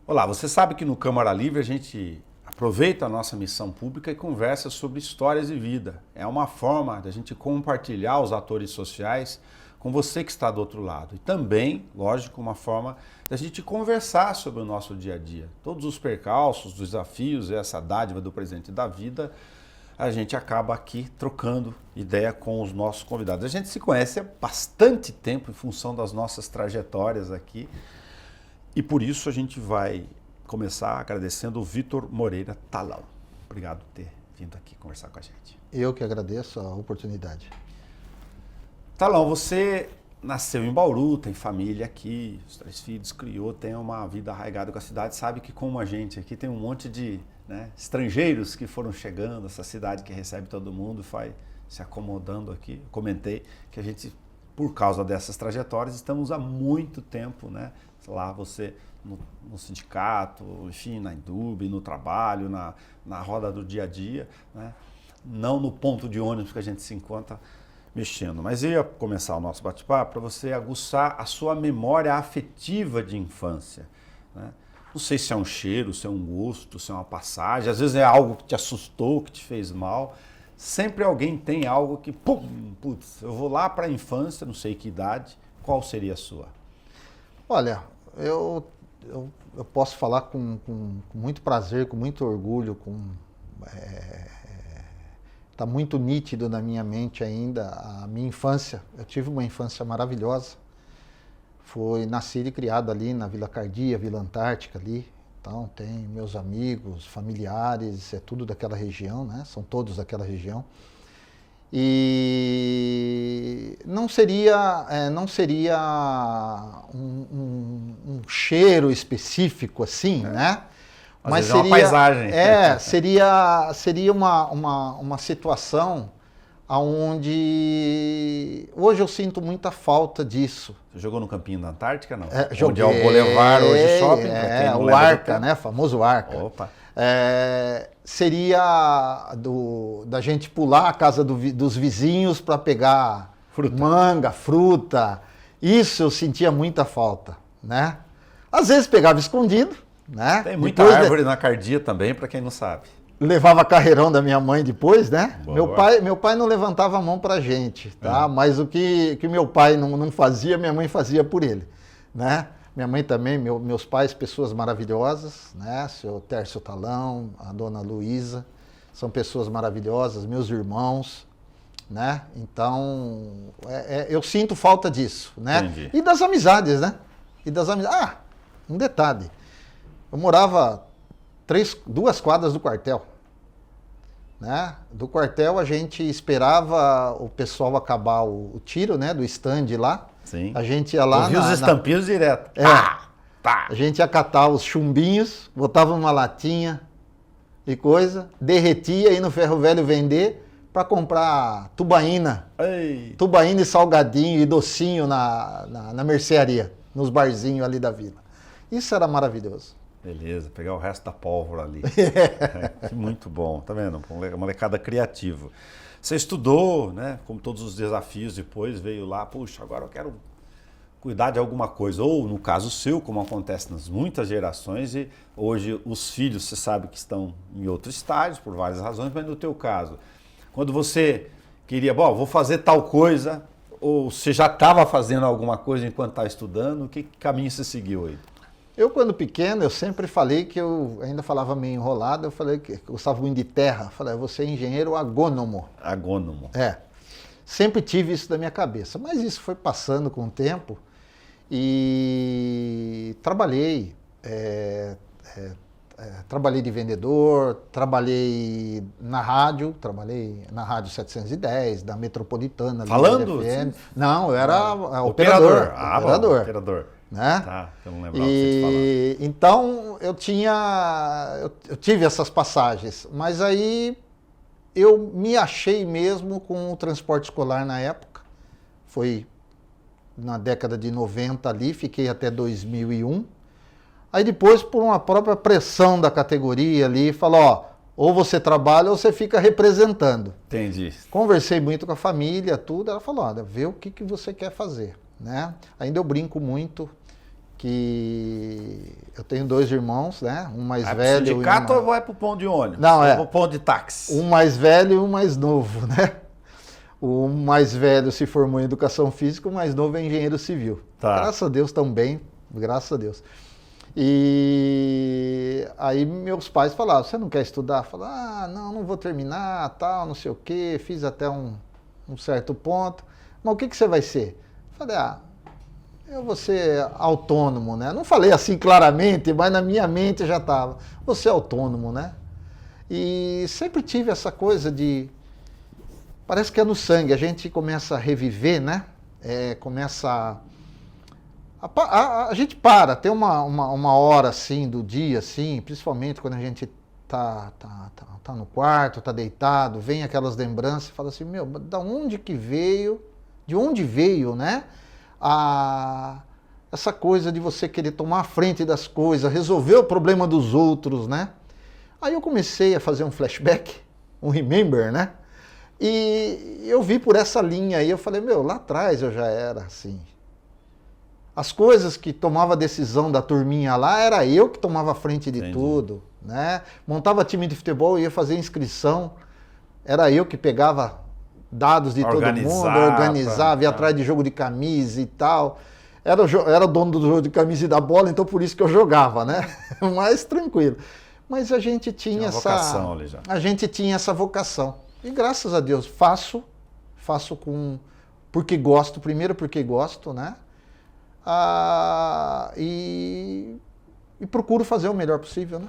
Olá, você sabe que no Câmara Livre a gente aproveita a nossa missão pública e conversa sobre histórias de vida. É uma forma da gente compartilhar os atores sociais com você que está do outro lado. E também, lógico, uma forma da gente conversar sobre o nosso dia a dia. Todos os percalços, os desafios e essa dádiva do presente da vida, a gente acaba aqui trocando ideia com os nossos convidados. A gente se conhece há bastante tempo em função das nossas trajetórias aqui. E por isso a gente vai começar agradecendo o Vitor Moreira Talão. Obrigado por ter vindo aqui conversar com a gente. Eu que agradeço a oportunidade. Talão, você nasceu em Bauru, tem família aqui, os 3 filhos, criou, tem uma vida arraigada com a cidade. Sabe que como a gente aqui tem um monte de estrangeiros que foram chegando, essa cidade que recebe todo mundo, vai se acomodando aqui. Eu comentei que a gente, por causa dessas trajetórias, estamos há muito tempo, lá você no sindicato, enfim, na Indub, no trabalho, na roda do dia a dia, não no ponto de ônibus que a gente se encontra mexendo. Mas eu ia começar o nosso bate-papo para você aguçar a sua memória afetiva de infância. Não sei se é um cheiro, se é um gosto, se é uma passagem, às vezes é algo que te assustou, que te fez mal. Sempre alguém tem algo que, putz, eu vou lá para a infância, não sei que idade, qual seria a sua? Olha, eu posso falar com muito prazer, com muito orgulho, tá muito nítido na minha mente ainda a minha infância. Eu tive uma infância maravilhosa. Fui nascido e criado ali na Vila Cardia, Vila Antártica ali. Então tem meus amigos, familiares, é tudo daquela região, São todos daquela região. E não seria um cheiro específico assim, Mas seria uma paisagem. Seria uma situação onde hoje eu sinto muita falta disso. Você jogou no Campinho da Antártica, não? Joguei, onde é o Boulevard hoje shopping. O Arca, famoso Arca. Opa. Seria da gente pular a casa dos vizinhos para pegar manga, fruta. Isso eu sentia muita falta, Às vezes pegava escondido, Tem muita árvore na Cardia também, para quem não sabe. Levava carreirão da minha mãe depois, Meu pai não levantava a mão pra gente, Mas o que meu pai não fazia, minha mãe fazia por ele, Minha mãe também, meus pais, pessoas maravilhosas, Seu Tércio Talão, a dona Luísa, são pessoas maravilhosas, meus irmãos, Então, eu sinto falta disso, Entendi. E das amizades, um detalhe, eu morava 2 quadras do quartel, Do quartel a gente esperava o pessoal acabar o tiro, do stand lá. Sim. A gente ia lá. Ouvia os estampinhos direto. A gente ia catar os chumbinhos, botava numa latinha e coisa, derretia, ia no ferro velho vender para comprar tubaína. Ei. Tubaína e salgadinho e docinho na mercearia, nos barzinhos ali da vila. Isso era maravilhoso. Beleza, pegar o resto da pólvora ali. Muito bom, tá vendo? Molecada criativa. Você estudou, como todos os desafios depois, veio lá, puxa, agora eu quero cuidar de alguma coisa. Ou, no caso seu, como acontece nas muitas gerações, e hoje os filhos, você sabe que estão em outros estágios, por várias razões, mas no teu caso, quando você queria, vou fazer tal coisa, ou você já estava fazendo alguma coisa enquanto estava estudando, que caminho você seguiu aí? Eu, quando pequeno, eu sempre falei que eu ainda falava meio enrolado, eu falei que eu gostava muito de terra. Falei, eu vou ser engenheiro agrônomo. Agrônomo. Sempre tive isso na minha cabeça, mas isso foi passando com o tempo e trabalhei. Trabalhei de vendedor, trabalhei na rádio 710, da Metropolitana. Falando? Não, eu era operador. Operador. Tá, eu não lembrava você falar. Então eu tive essas passagens, mas aí eu me achei mesmo com o transporte escolar na época. Foi na década de 90 ali, fiquei até 2001. Aí depois, por uma própria pressão da categoria ali, falou, ou você trabalha ou você fica representando. Entendi. Conversei muito com a família, tudo, ela falou, olha, vê o que você quer fazer. Ainda eu brinco muito que eu tenho 2 irmãos, né? Um mais Vai velho pro sindicato e ou vai pro ponto de ônibus? Não, Ou pro ponto de táxi? um mais velho e um mais novo, né? O mais velho se formou em educação física, o mais novo é engenheiro civil. Tá. Graças a Deus também, graças a Deus. E aí meus pais falaram, você não quer estudar? Eu falei, não vou terminar, tal, não sei o quê, fiz até um certo ponto. Mas o que você vai ser? Eu falei, eu vou ser autônomo, né? Não falei assim claramente, mas na minha mente já estava. Vou ser autônomo, né? E sempre tive essa coisa de... Parece que é no sangue, a gente começa a reviver, né? Começa a gente tem uma hora assim do dia, assim, principalmente quando a gente tá no quarto, tá deitado, vem aquelas lembranças e fala assim, da onde que veio, de onde veio, né? Essa coisa de você querer tomar a frente das coisas, resolver o problema dos outros, né? Aí eu comecei a fazer um flashback, um remember, né? E eu vi por essa linha aí, eu falei, lá atrás eu já era assim. As coisas que tomava decisão da turminha lá, era eu que tomava a frente de tudo, né? Montava time de futebol, ia fazer inscrição, era eu que pegava dados de todo mundo, organizava, ia atrás de jogo de camisa e tal. Era dono do jogo de camisa e da bola, então por isso que eu jogava, né? Mais tranquilo. Mas a gente tinha essa vocação ali já. A gente tinha essa vocação. E graças a Deus faço porque gosto, primeiro porque gosto, né? E procuro fazer o melhor possível, né?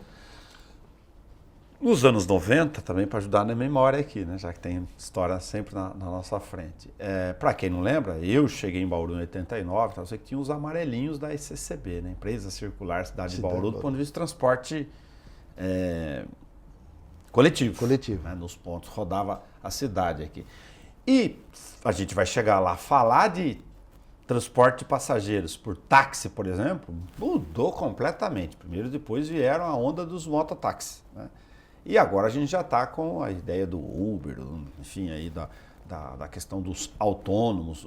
Nos anos 90, também para ajudar na memória aqui, né? Já que tem história sempre na nossa frente. Para quem não lembra, eu cheguei em Bauru em 89, então, eu sei que tinha os amarelinhos da SCCB, né? Empresa Circular Cidade de Bauru, do ponto de vista de transporte coletivo. Né? Nos pontos, rodava a cidade aqui. E a gente vai chegar lá, falar de transporte de passageiros por táxi, por exemplo, mudou completamente. Primeiro, depois vieram a onda dos mototáxis, né? E agora a gente já está com a ideia do Uber, enfim, aí da questão dos autônomos.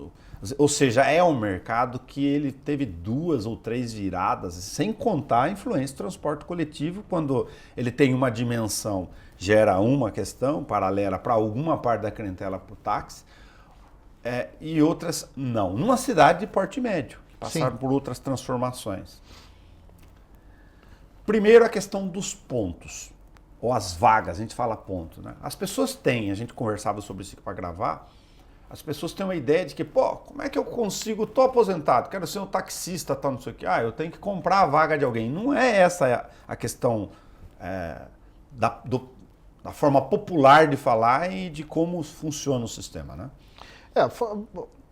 Ou seja, é um mercado que ele teve 2 ou 3 viradas, sem contar a influência do transporte coletivo, quando ele tem uma dimensão, gera uma questão paralela para alguma parte da clientela por táxi, e outras não. Numa cidade de porte médio, que passaram por outras transformações. Primeiro, a questão dos pontos, ou as vagas, a gente fala ponto, né? As pessoas têm, a gente conversava sobre isso para gravar, as pessoas têm uma ideia de que, como é que eu consigo, tô aposentado, quero ser um taxista, tal, não sei o quê, eu tenho que comprar a vaga de alguém. Não é essa a questão da forma popular de falar e de como funciona o sistema, né?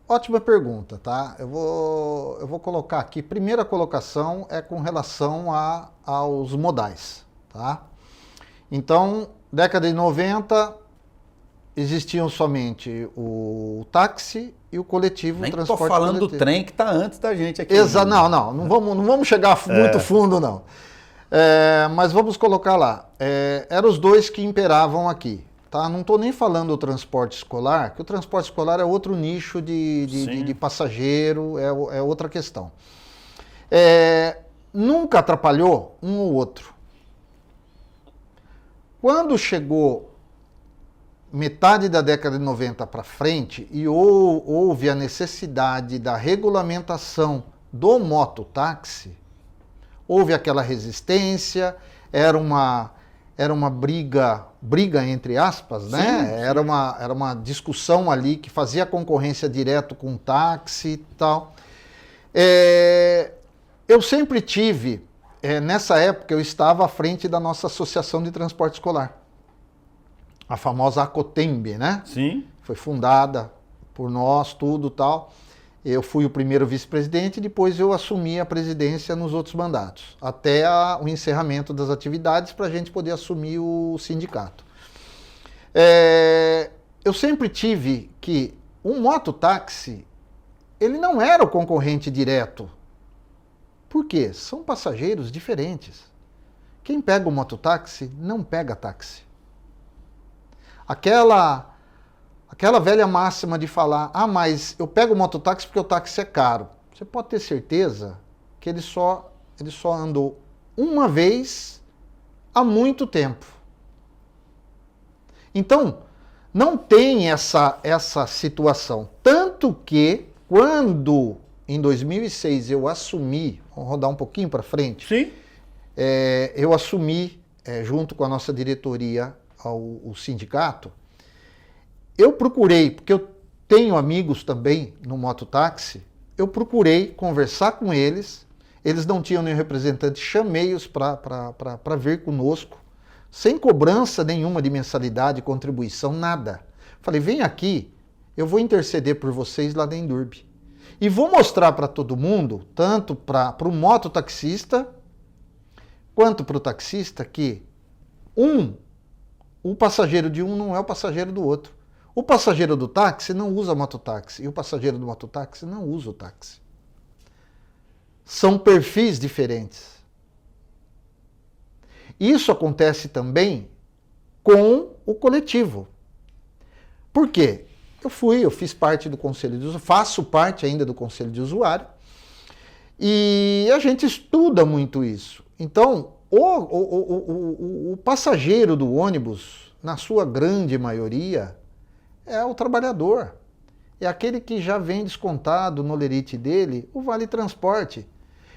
Ótima pergunta, tá? Eu vou colocar aqui, primeira colocação é com relação aos modais, tá? Então, década de 90, existiam somente o táxi e o coletivo. Nem estou falando coletivo. Do trem que está antes da gente aqui. Não vamos chegar muito fundo, não. Mas vamos colocar lá. Eram os 2 que imperavam aqui. Tá? Não estou nem falando do transporte escolar, que o transporte escolar é outro nicho de passageiro, é outra questão. Nunca atrapalhou um ou outro. Quando chegou metade da década de 90 para frente e houve a necessidade da regulamentação do mototáxi, houve aquela resistência, era uma briga entre aspas, né? Sim. Era uma discussão ali que fazia concorrência direto com o táxi e tal. Eu sempre tive, nessa época eu estava à frente da nossa Associação de Transporte Escolar, a famosa ACOTEMB, né? Sim. Foi fundada por nós, tudo tal. Eu fui o primeiro vice-presidente, depois eu assumi a presidência nos outros mandatos, até o encerramento das atividades para a gente poder assumir o sindicato. Eu sempre tive que um mototáxi, ele não era o concorrente direto. Por quê? São passageiros diferentes. Quem pega o mototáxi não pega táxi. Aquela velha máxima de falar, mas eu pego o mototáxi porque o táxi é caro. Você pode ter certeza que ele só andou uma vez há muito tempo. Então, não tem essa situação. Tanto que, quando em 2006 eu assumi, vamos rodar um pouquinho para frente, Sim. Eu assumi, junto com a nossa diretoria, o sindicato, eu procurei, porque eu tenho amigos também no mototáxi, eu procurei conversar com eles, eles não tinham nenhum representante, chamei-os para vir conosco, sem cobrança nenhuma de mensalidade, contribuição, nada. Falei, vem aqui, eu vou interceder por vocês lá da Endurbe. E vou mostrar para todo mundo, tanto para o mototaxista, quanto para o taxista, que o passageiro de um não é o passageiro do outro. O passageiro do táxi não usa mototáxi e o passageiro do mototáxi não usa o táxi. São perfis diferentes. Isso acontece também com o coletivo. Por quê? Eu fiz parte do conselho de usuário, faço parte ainda do conselho de usuário, e a gente estuda muito isso. Então, o passageiro do ônibus, na sua grande maioria, é o trabalhador. É aquele que já vem descontado no lerite dele o vale transporte.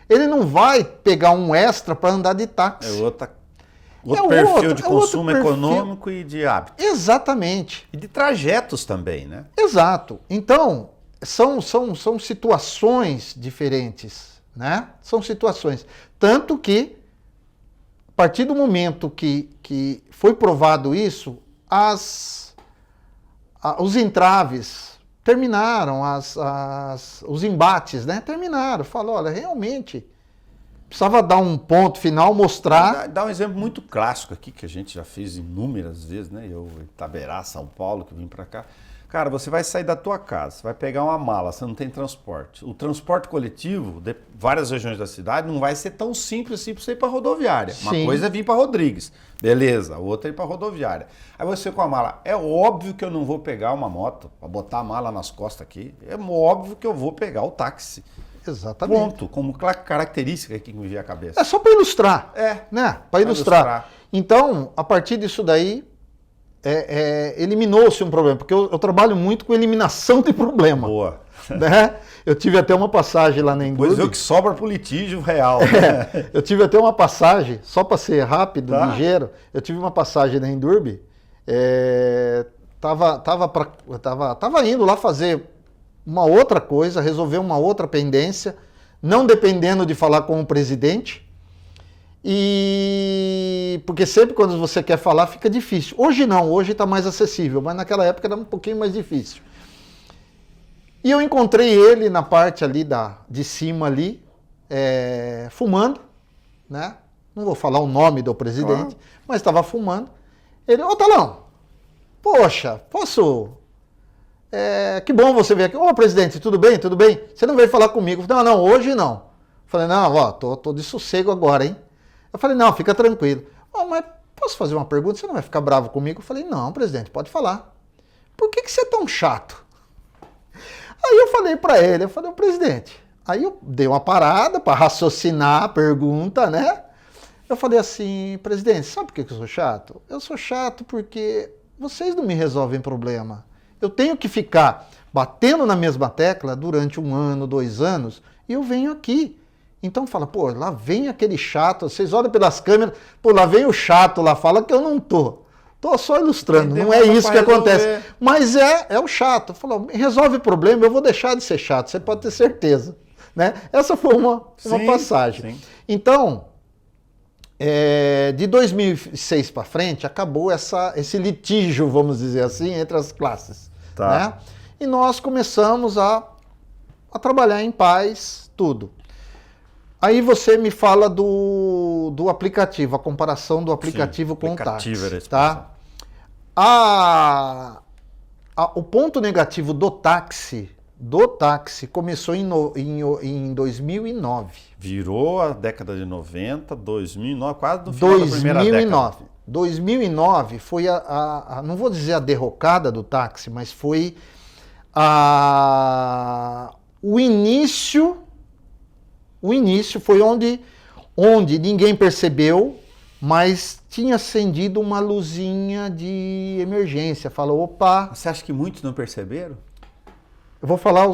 Ele não vai pegar um extra para andar de táxi. Outro perfil de consumo econômico e de hábito. Exatamente. E de trajetos também, né? Exato. Então, são situações diferentes, né? São situações. Tanto que, a partir do momento que foi provado isso, os entraves terminaram, os embates, né? Terminaram. Falou, olha, realmente precisava dar um ponto final, mostrar. Dá um exemplo muito clássico aqui, que a gente já fez inúmeras vezes, né? Eu, Itaberá, São Paulo, que vim para cá. Cara, você vai sair da tua casa, você vai pegar uma mala, você não tem transporte. O transporte coletivo de várias regiões da cidade não vai ser tão simples assim para você ir para rodoviária. Sim. Uma coisa é vir para Rodrigues, beleza. A outra é ir para rodoviária. Aí você com a mala, é óbvio que eu não vou pegar uma moto para botar a mala nas costas aqui. É óbvio que eu vou pegar o táxi. Exatamente. Ponto, como característica que me veio à cabeça. É só para ilustrar. Né? Para ilustrar. Então, a partir disso daí, eliminou-se um problema, porque eu trabalho muito com eliminação de problema. Boa. Né? Eu tive até uma passagem lá na Endurbe. Pois é o que sobra para o litígio real. Eu tive até uma passagem, só para ser rápido, ligeiro, eu tive uma passagem na Endurbe, tava indo lá fazer uma outra coisa, resolver uma outra pendência, não dependendo de falar com o presidente, porque sempre quando você quer falar fica difícil. Hoje não, hoje está mais acessível, mas naquela época era um pouquinho mais difícil. E eu encontrei ele na parte ali de cima ali, fumando, né? Não vou falar o nome do presidente, mas estava fumando. Ele, ô Talão, poxa, posso... que bom você vir aqui. Ô, presidente, tudo bem? Tudo bem? Você não veio falar comigo? Não, hoje não. Falei, não, ó, tô de sossego agora, hein? Eu falei, não, fica tranquilo. Mas posso fazer uma pergunta? Você não vai ficar bravo comigo? Eu falei, não, presidente, pode falar. Por que você é tão chato? Aí eu falei pra ele, presidente, aí eu dei uma parada para raciocinar a pergunta, né? Eu falei assim, presidente, sabe por que eu sou chato? Eu sou chato porque vocês não me resolvem problema. Eu tenho que ficar batendo na mesma tecla durante 1 ano, 2 anos, e eu venho aqui. Então fala, pô, lá vem aquele chato, vocês olham pelas câmeras, pô, lá vem o chato, lá fala que eu não tô. Tô só ilustrando, não é isso que acontece. Mas é o chato. Falou, resolve o problema, eu vou deixar de ser chato, você pode ter certeza. Né? Essa foi uma passagem. Sim. Então, de 2006 para frente, acabou esse litígio, vamos dizer assim, entre as classes. Tá. Né? E nós começamos a trabalhar em paz, tudo. Aí você me fala do aplicativo, a comparação do aplicativo com o táxi. Tá? O ponto negativo do táxi começou em 2009. Virou a década de 90, 2009, quase no final da primeira década. 2009 foi não vou dizer a derrocada do táxi, mas foi o início O início foi onde ninguém percebeu, mas tinha acendido uma luzinha de emergência. Falou, opa... Você acha que muitos não perceberam? Eu vou falar,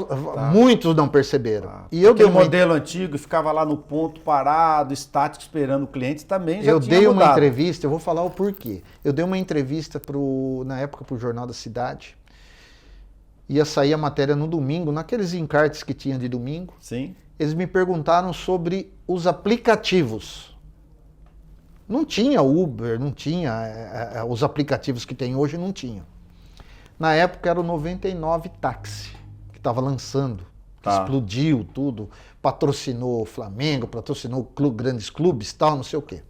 muitos não perceberam. E eu dei um modelo antigo e ficava lá no ponto parado, estático, esperando o cliente, também já eu tinha dei mudado. uma entrevista, eu vou falar o porquê. Eu dei uma entrevista na época para o Jornal da Cidade. Ia sair a matéria no domingo, naqueles encartes que tinha de domingo. Sim. Eles me perguntaram sobre os aplicativos. Não tinha Uber, não tinha, os aplicativos que tem hoje não tinham. Na época era o 99 Táxi, que estava lançando, que explodiu tudo, patrocinou o Flamengo, patrocinou grandes clubes, tal, não sei o quê.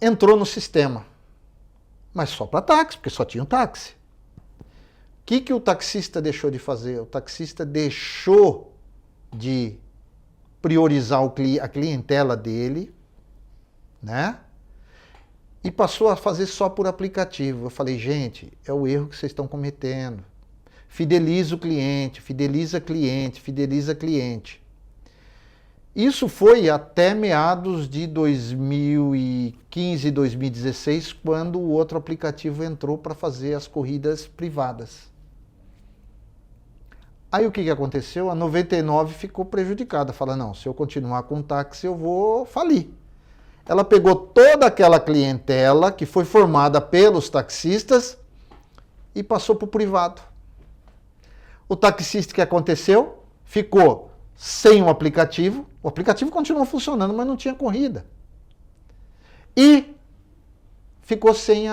Entrou no sistema, mas só para táxi, porque só tinha um táxi. O que o taxista deixou de fazer? O taxista deixou de priorizar a clientela dele, né? E passou a fazer só por aplicativo. Eu falei, gente, é o erro que vocês estão cometendo. Fideliza o cliente, fideliza cliente, fideliza cliente. Isso foi até meados de 2015, 2016, quando o outro aplicativo entrou para fazer as corridas privadas. Aí o que aconteceu? A 99 ficou prejudicada. Fala, não, se eu continuar com o táxi eu vou falir. Ela pegou toda aquela clientela que foi formada pelos taxistas e passou para o privado. O taxista, o que aconteceu? Ficou sem o aplicativo continuou funcionando, mas não tinha corrida. E ficou sem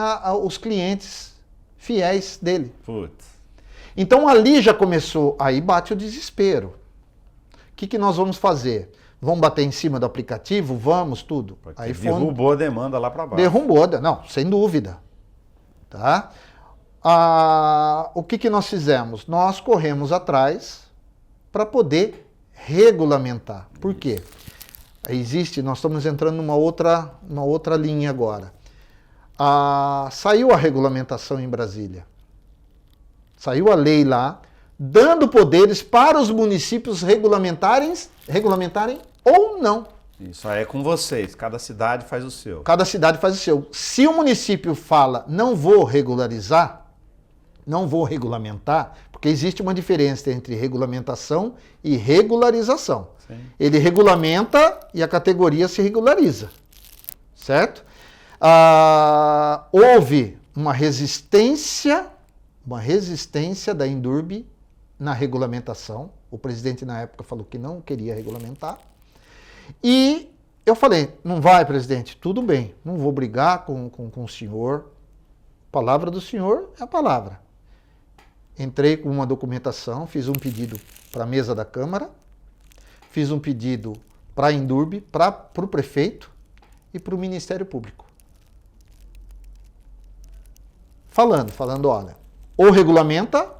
os clientes fiéis dele. Putz. Então ali já começou, aí bate o desespero. O que nós vamos fazer? Vamos bater em cima do aplicativo? Vamos, tudo. Aí derrubou a demanda lá para baixo. Derrubou, não, sem dúvida. Tá? O que nós fizemos? Nós corremos atrás para poder regulamentar. Por quê? Nós estamos entrando numa outra linha agora. Saiu a regulamentação em Brasília. Saiu a lei lá, dando poderes para os municípios regulamentarem ou não. Isso aí é com vocês, cada cidade faz o seu. Cada cidade faz o seu. Se o município fala, não vou regularizar, não vou regulamentar, porque existe uma diferença entre regulamentação e regularização. Sim. Ele regulamenta e a categoria se regulariza, certo? Houve uma resistência da Indurb na regulamentação. O presidente na época falou que não queria regulamentar. E eu falei, não vai, presidente, tudo bem, não vou brigar com o senhor. A palavra do senhor é a palavra. Entrei com uma documentação, fiz um pedido para a mesa da Câmara, fiz um pedido para a Indurb, para o prefeito e para o Ministério Público. Falando, olha, ou regulamenta,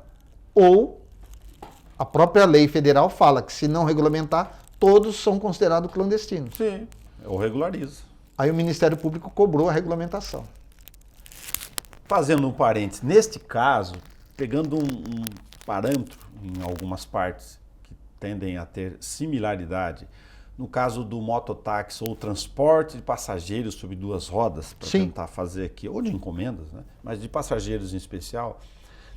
ou a própria lei federal fala que se não regulamentar, todos são considerados clandestinos. Sim, ou regulariza. Aí o Ministério Público cobrou a regulamentação. Fazendo um parênteses, neste caso, pegando um parâmetro em algumas partes que tendem a ter similaridade, no caso do mototáxi ou transporte de passageiros sobre duas rodas, para tentar fazer aqui, ou de encomendas, né? Mas de passageiros em especial,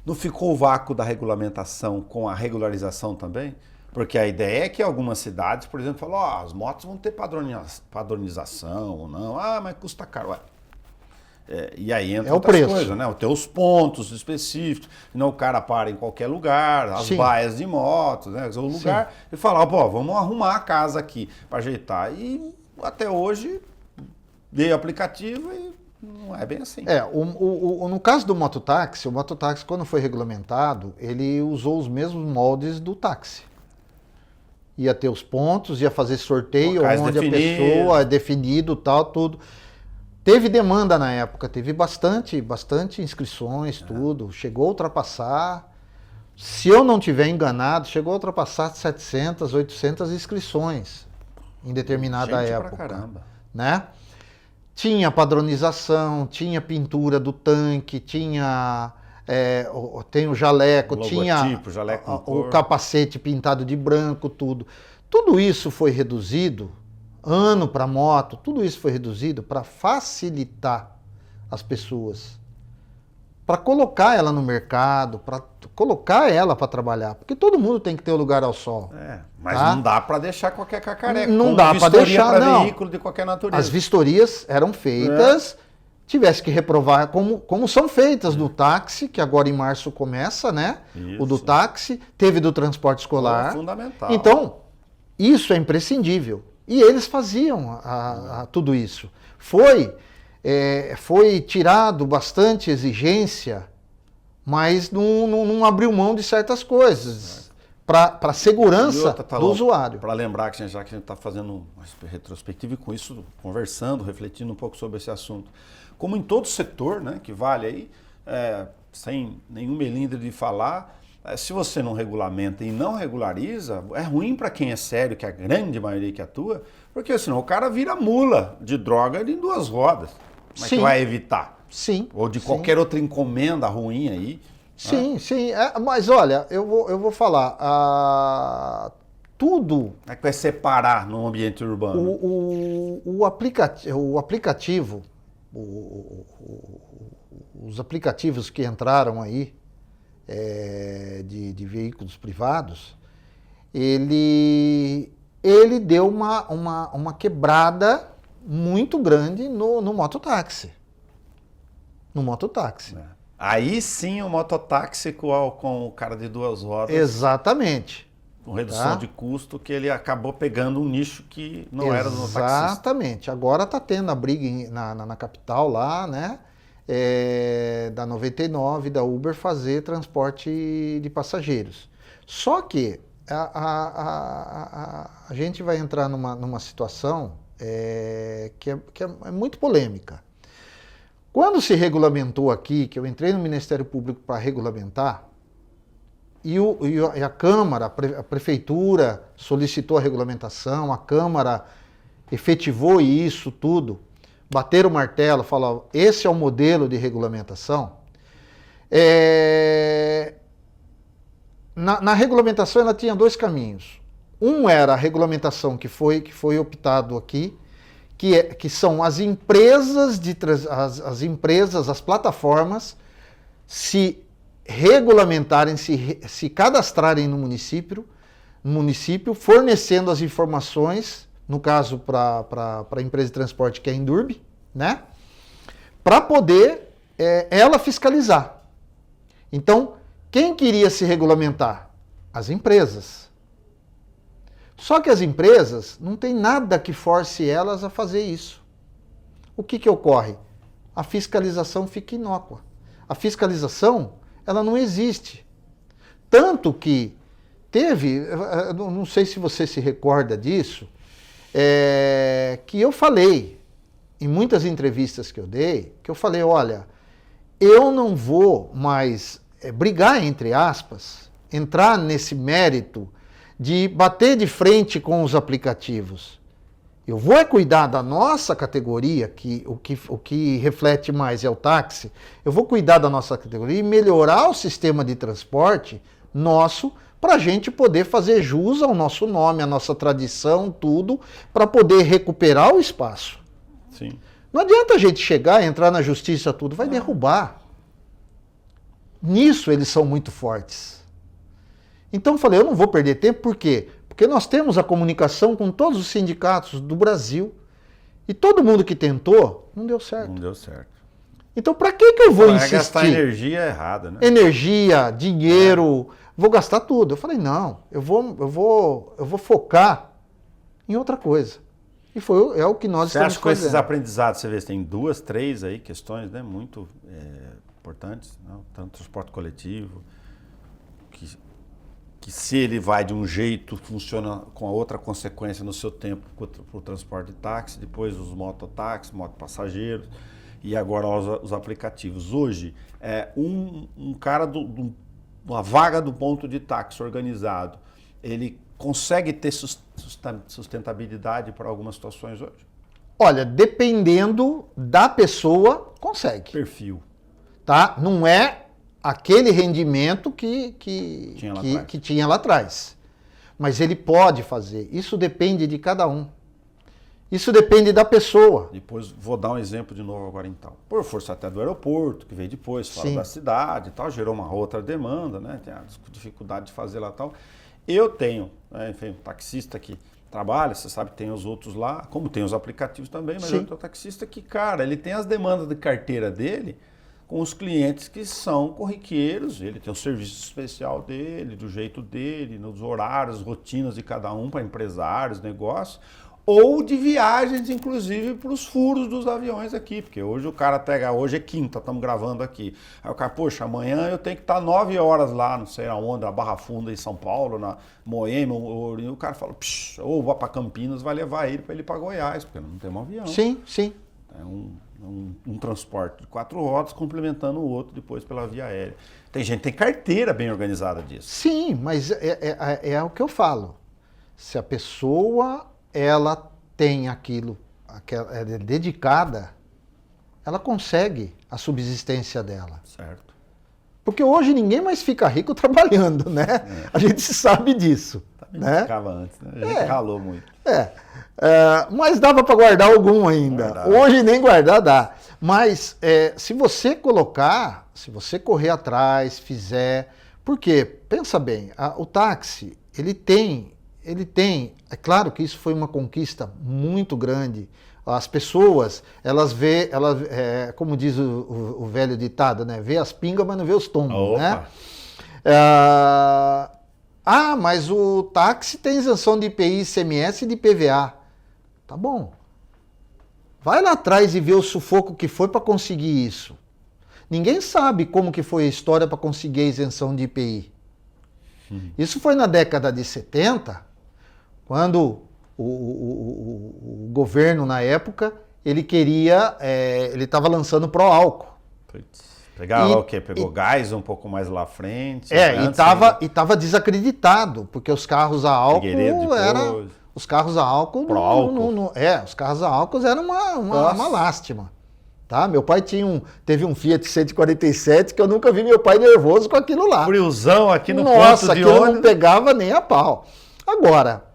não ficou o vácuo da regulamentação com a regularização também? Porque a ideia é que algumas cidades, por exemplo, falam, as motos vão ter padronização ou não, mas custa caro. E aí entra outras coisas, né? Ter os pontos específicos, não o cara para em qualquer lugar, as baias de motos, né? O lugar, e falar, vamos arrumar a casa aqui para ajeitar. E até hoje veio o aplicativo e não é bem assim. No caso do mototáxi, o mototáxi, quando foi regulamentado, ele usou os mesmos moldes do táxi. Ia ter os pontos, ia fazer sorteio, onde a pessoa é definido, tal, tudo. Teve demanda na época, teve bastante inscrições, tudo. Chegou a ultrapassar, se eu não tiver enganado, chegou a ultrapassar 700, 800 inscrições em determinada época. Pra caramba. Né? Tinha padronização, tinha pintura do tanque, tem o jaleco, tinha jaleco o capacete pintado de branco, tudo. Tudo isso foi reduzido, ano para moto, tudo isso foi reduzido para facilitar as pessoas, para colocar ela no mercado, para colocar ela para trabalhar, porque todo mundo tem que ter o lugar ao sol. Mas tá? não dá para deixar qualquer cacareco. Não dá para deixar, não. Veículo de qualquer natureza. As vistorias eram feitas, tivesse que reprovar, como são feitas do táxi, que agora em março começa, né? Isso. O do táxi, teve do transporte escolar. Fundamental. Então, isso é imprescindível. E eles faziam tudo isso. Foi tirado bastante exigência, mas não abriu mão de certas coisas para a segurança do usuário. Para lembrar que já que a gente está fazendo uma retrospectiva e com isso conversando, refletindo um pouco sobre esse assunto. Como em todo setor, né, que vale aí, sem nenhum melindre de falar, se você não regulamenta e não regulariza, é ruim para quem é sério, que é a grande maioria que atua, porque senão o cara vira mula de droga de 2 rodas. Como é que vai evitar? Sim. Ou de qualquer outra encomenda ruim aí. Sim, sim. Mas olha, eu vou falar. Tudo. Como é que vai separar no ambiente urbano? O aplicativo, os aplicativos que entraram aí, de veículos privados, ele deu uma quebrada muito grande no mototáxi. No mototáxi. Aí sim o mototáxi com o cara de 2 rodas. Exatamente. Com redução de custo, que ele acabou pegando um nicho que não era do mototaxista. Exatamente. Agora está tendo a briga na capital lá, né? Da 99, da Uber, fazer transporte de passageiros. Só que a gente vai entrar numa situação que é muito polêmica. Quando se regulamentou aqui, que eu entrei no Ministério Público para regulamentar, e a Câmara, a Prefeitura solicitou a regulamentação, a Câmara efetivou isso tudo, bateram o martelo, falaram, esse é o modelo de regulamentação. Na regulamentação ela tinha 2 caminhos. Um era a regulamentação que foi optado aqui, que são as empresas, as plataformas, se regulamentarem, se cadastrarem no município, fornecendo as informações, no caso para a empresa de transporte que é a Indurb, né? Para poder ela fiscalizar. Então, quem queria se regulamentar? As empresas. Só que as empresas não tem nada que force elas a fazer isso. O que ocorre? A fiscalização fica inócua. A fiscalização, ela não existe. Tanto que teve, não sei se você se recorda disso, que eu falei, em muitas entrevistas que eu dei, que eu falei, olha, eu não vou mais brigar, entre aspas, entrar nesse mérito de bater de frente com os aplicativos. Eu vou cuidar da nossa categoria, que o que reflete mais é o táxi, eu vou cuidar da nossa categoria e melhorar o sistema de transporte nosso, para a gente poder fazer jus ao nosso nome, à nossa tradição, tudo, para poder recuperar o espaço. Sim. Não adianta a gente chegar, entrar na justiça, tudo, vai derrubar. Nisso eles são muito fortes. Então eu falei, eu não vou perder tempo, por quê? Porque nós temos a comunicação com todos os sindicatos do Brasil e todo mundo que tentou, não deu certo. Não deu certo. Então para que eu vou insistir? É gastar energia errada, né? Energia, dinheiro, vou gastar tudo. Eu falei, não, eu vou focar em outra coisa. E é o que nós estamos fazendo. Você acha que com esses aprendizados, você vê, tem 2, 3 aí questões, né, muito importantes, não? Tanto transporte coletivo, que se ele vai de um jeito, funciona com a outra consequência no seu tempo para o transporte de táxi, depois os mototáxis, motopassageiros e agora os aplicativos. Hoje, um cara uma vaga do ponto de táxi organizado, ele consegue ter sustentabilidade para algumas situações hoje? Olha, dependendo da pessoa, consegue. Perfil. Tá? Não é aquele rendimento que tinha lá atrás. mas ele pode fazer. Isso depende de cada um. Isso depende da pessoa. Depois vou dar um exemplo de novo agora então. Por força até do aeroporto, que veio depois, fora Sim. da cidade e tal, gerou uma outra demanda, né? Tem a dificuldade de fazer lá e tal. Eu tenho, né, enfim, um taxista que trabalha, você sabe que tem os outros lá, como tem os aplicativos também, mas Sim. eu tenho um taxista que, cara, ele tem as demandas de carteira dele com os clientes que são corriqueiros, ele tem o serviço especial dele, do jeito dele, nos horários, rotinas de cada um para empresários, negócios, ou de viagens, inclusive, para os furos dos aviões aqui, porque hoje o cara pega, hoje é quinta, estamos gravando aqui, aí o cara, poxa, amanhã eu tenho que estar 9 horas lá, não sei aonde, na Barra Funda em São Paulo, na Moema, ou o cara fala, ou vou para Campinas, vai levar ele para ir para Goiás, porque não tem um avião. Sim, sim. É um transporte de 4 rodas complementando o outro depois pela via aérea. Tem gente que tem carteira bem organizada disso. Sim, mas é o que eu falo. Se a pessoa ela tem aquilo, é dedicada, ela consegue a subsistência dela. Certo. Porque hoje ninguém mais fica rico trabalhando, né? É. A gente sabe disso. Também Né? ficava antes, né? A gente ralou muito. Mas dava para guardar algum ainda. Guardar. Hoje nem guardar dá. Mas se você colocar, se você correr atrás, fizer... Porque, pensa bem, o táxi, ele tem... É claro que isso foi uma conquista muito grande. As pessoas, como diz o velho ditado, né? Vê as pingas, mas não vê os tombos, né? Mas o táxi tem isenção de IPI, ICMS e de PVA. Tá bom. Vai lá atrás e vê o sufoco que foi para conseguir isso. Ninguém sabe como que foi a história para conseguir a isenção de IPI. Isso foi na década de 70, quando o governo, na época, ele estava lançando pró-álcool. Pegava o quê? Pegou gás um pouco mais lá à frente. E estava desacreditado, porque os carros a álcool eram... Os carros a álcool... os carros a álcool eram uma lástima. Tá? Meu pai teve um Fiat 147 que eu nunca vi meu pai nervoso com aquilo lá. Friozão aqui no ponto ponto de aquilo ônibus. Não pegava nem a pau. Agora,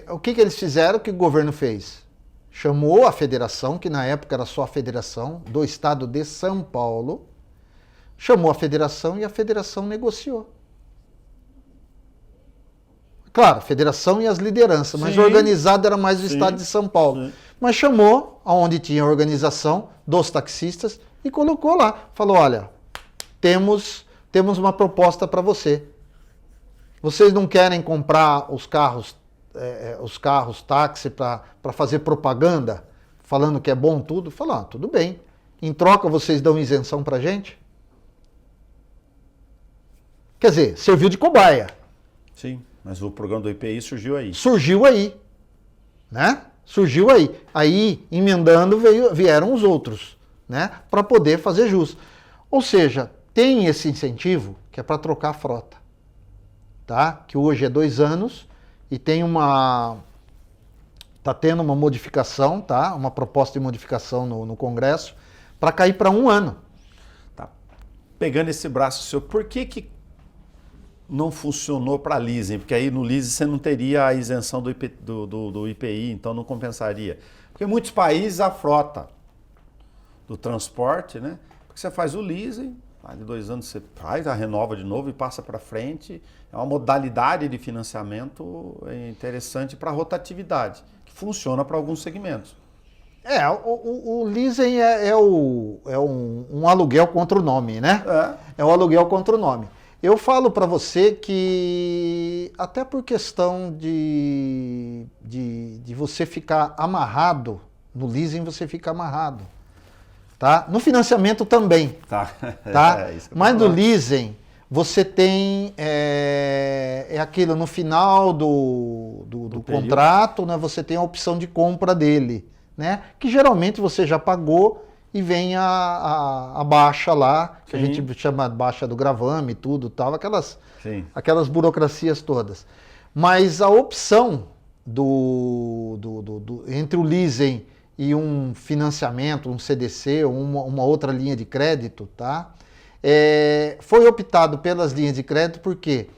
o que eles fizeram, o que o governo fez? Chamou a federação, que na época era só a federação do estado de São Paulo, chamou a federação e a federação negociou. Claro, a federação e as lideranças, mas o organizado era mais o estado de São Paulo. Sim. Mas chamou aonde tinha a organização dos taxistas e colocou lá. Falou, olha, temos uma proposta para você. Vocês não querem comprar os carros táxi para fazer propaganda, falando que é bom tudo? Falou, tudo bem. Em troca, vocês dão isenção para a gente? Quer dizer, serviu de cobaia. Sim, mas o programa do IPI surgiu aí. Surgiu aí, né? Surgiu aí. Aí, emendando, vieram os outros, né? Para poder fazer jus. Ou seja, tem esse incentivo que é para trocar a frota, tá? Que hoje é 2 anos e tá tendo uma modificação, tá? Uma proposta de modificação no Congresso para cair para 1 ano. Tá. Pegando esse braço seu, por que não funcionou para leasing? Porque aí no leasing você não teria a isenção do IPI, então não compensaria. Porque em muitos países a frota do transporte, né? Porque você faz o leasing, de 2 anos você faz, renova de novo e passa para frente. É uma modalidade de financiamento interessante para rotatividade, que funciona para alguns segmentos. O leasing é um aluguel contra o nome, né? É um aluguel contra o nome. Eu falo para você que até por questão de você ficar amarrado, no leasing você fica amarrado. Tá? No financiamento também. Tá? Mas no leasing você tem aquilo, no final do contrato, né, você tem a opção de compra dele, né? Que geralmente você já pagou e vem a baixa lá, que a gente chama baixa do gravame e tudo, tal, aquelas burocracias todas. Mas a opção entre o leasing e um financiamento, um CDC, ou uma outra linha de crédito, tá? Foi optado pelas linhas de crédito porque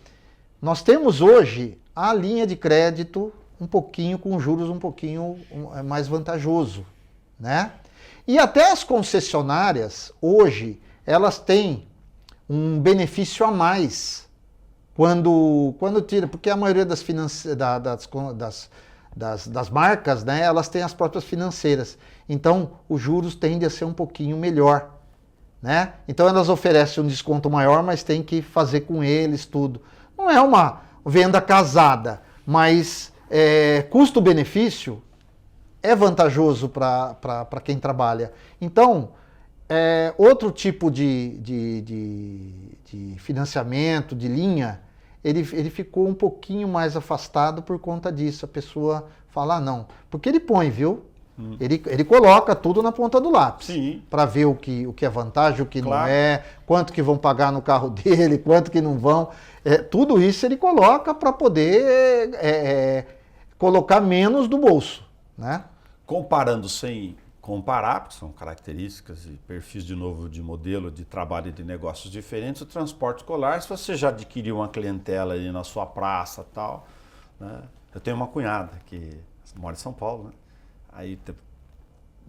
Nós temos hoje a linha de crédito um pouquinho com juros um pouquinho mais vantajoso, né? E até as concessionárias, hoje, elas têm um benefício a mais quando tira, porque a maioria das marcas, né, elas têm as próprias financeiras. Então, os juros tendem a ser um pouquinho melhor, né? Então, elas oferecem um desconto maior, mas tem que fazer com eles tudo. Não é uma venda casada, mas custo-benefício é vantajoso para quem trabalha. Então, outro tipo de financiamento, de linha, ele ficou um pouquinho mais afastado por conta disso. A pessoa fala, não, porque ele põe, viu? Ele coloca tudo na ponta do lápis para ver o que é vantagem, o que não é, quanto que vão pagar no carro dele, quanto que não vão. Tudo isso ele coloca para poder colocar menos do bolso, né? Comparando sem comparar, porque são características e perfis de novo de modelo de trabalho e de negócios diferentes, o transporte escolar, se você já adquiriu uma clientela ali na sua praça e tal, né? Eu tenho uma cunhada que mora em São Paulo, né? Aí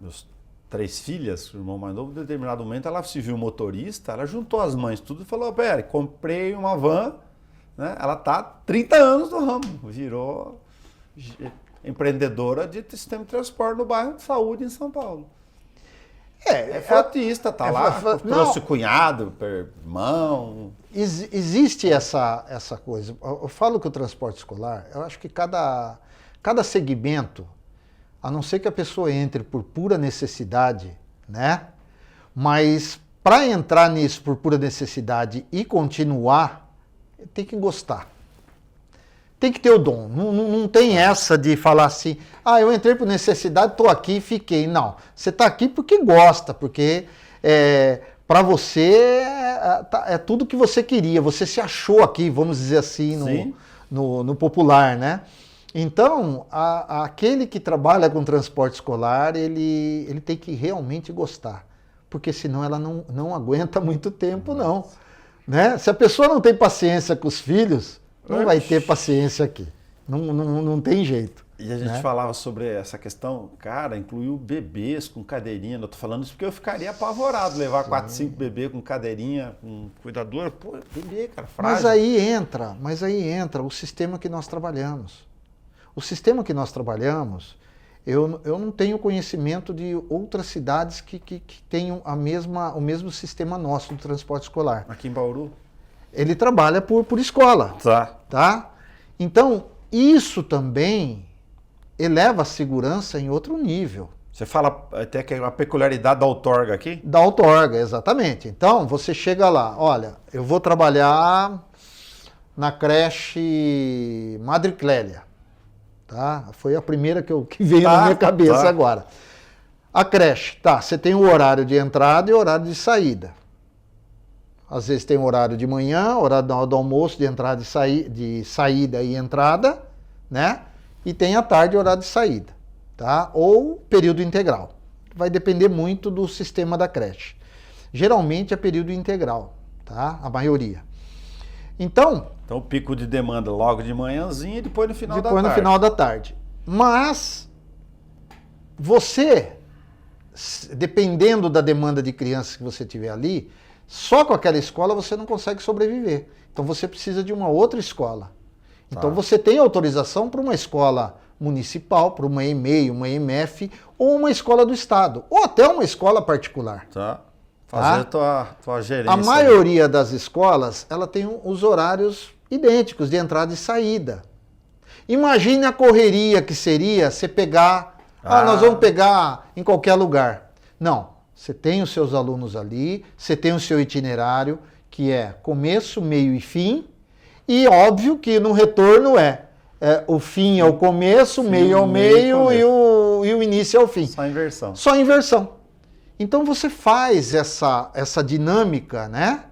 meus 3 filhas, o irmão mais novo, em determinado momento ela se viu motorista, ela juntou as mães tudo e falou, pera, comprei uma van, né? Ela tá há 30 anos no ramo, virou empreendedora de sistema de transporte no bairro de Saúde em São Paulo. É frotista, tá lá, trouxe cunhado, irmão. Existe essa coisa. Eu falo que o transporte escolar, eu acho que cada segmento, a não ser que a pessoa entre por pura necessidade, né? Mas para entrar nisso por pura necessidade e continuar, tem que gostar. Tem que ter o dom. Não tem essa de falar assim, eu entrei por necessidade, estou aqui e fiquei. Não, você está aqui porque gosta, porque para você é tudo que você queria, você se achou aqui, vamos dizer assim, no popular, né? Então, aquele que trabalha com transporte escolar, ele tem que realmente gostar, porque senão ela não aguenta muito tempo, não. Né? Se a pessoa não tem paciência com os filhos, não vai ter paciência aqui. Não tem jeito. E a gente falava sobre essa questão, cara, incluiu bebês com cadeirinha. Eu tô falando isso porque eu ficaria apavorado levar 4, 5 bebês com cadeirinha, com cuidador. Pô, bebê, cara, frágil. Mas aí entra o sistema que nós trabalhamos. O sistema que nós trabalhamos, eu não tenho conhecimento de outras cidades que tenham o mesmo sistema nosso do transporte escolar. Aqui em Bauru? Ele trabalha por escola. Tá? Então, isso também eleva a segurança em outro nível. Você fala até que é uma peculiaridade da outorga aqui? Da outorga, exatamente. Então, você chega lá, olha, eu vou trabalhar na creche Madre Clélia. Tá? Foi a primeira que veio na minha cabeça agora. A creche, você tem o horário de entrada e o horário de saída. Às vezes tem horário de manhã, horário do almoço, de entrada de saída e entrada, né? E tem à tarde horário de saída, tá? Ou período integral. Vai depender muito do sistema da creche. Geralmente é período integral, tá? A maioria. Então o pico de demanda logo de manhãzinha e depois no final da tarde. Depois no final da tarde. Mas você, dependendo da demanda de crianças que você tiver ali, só com aquela escola você não consegue sobreviver. Então você precisa de uma outra escola. Então você tem autorização para uma escola municipal, para uma EMEI, uma EMF, ou uma escola do estado, ou até uma escola particular. Fazer tua gerência. A maioria das escolas, ela tem os horários idênticos de entrada e saída. Imagine a correria que seria você pegar, nós vamos pegar em qualquer lugar. Não. Você tem os seus alunos ali, você tem o seu itinerário, que é começo, meio e fim, e óbvio que no retorno o fim é o começo, o meio é o meio e o início é o fim. Só inversão. Então você faz essa dinâmica, né?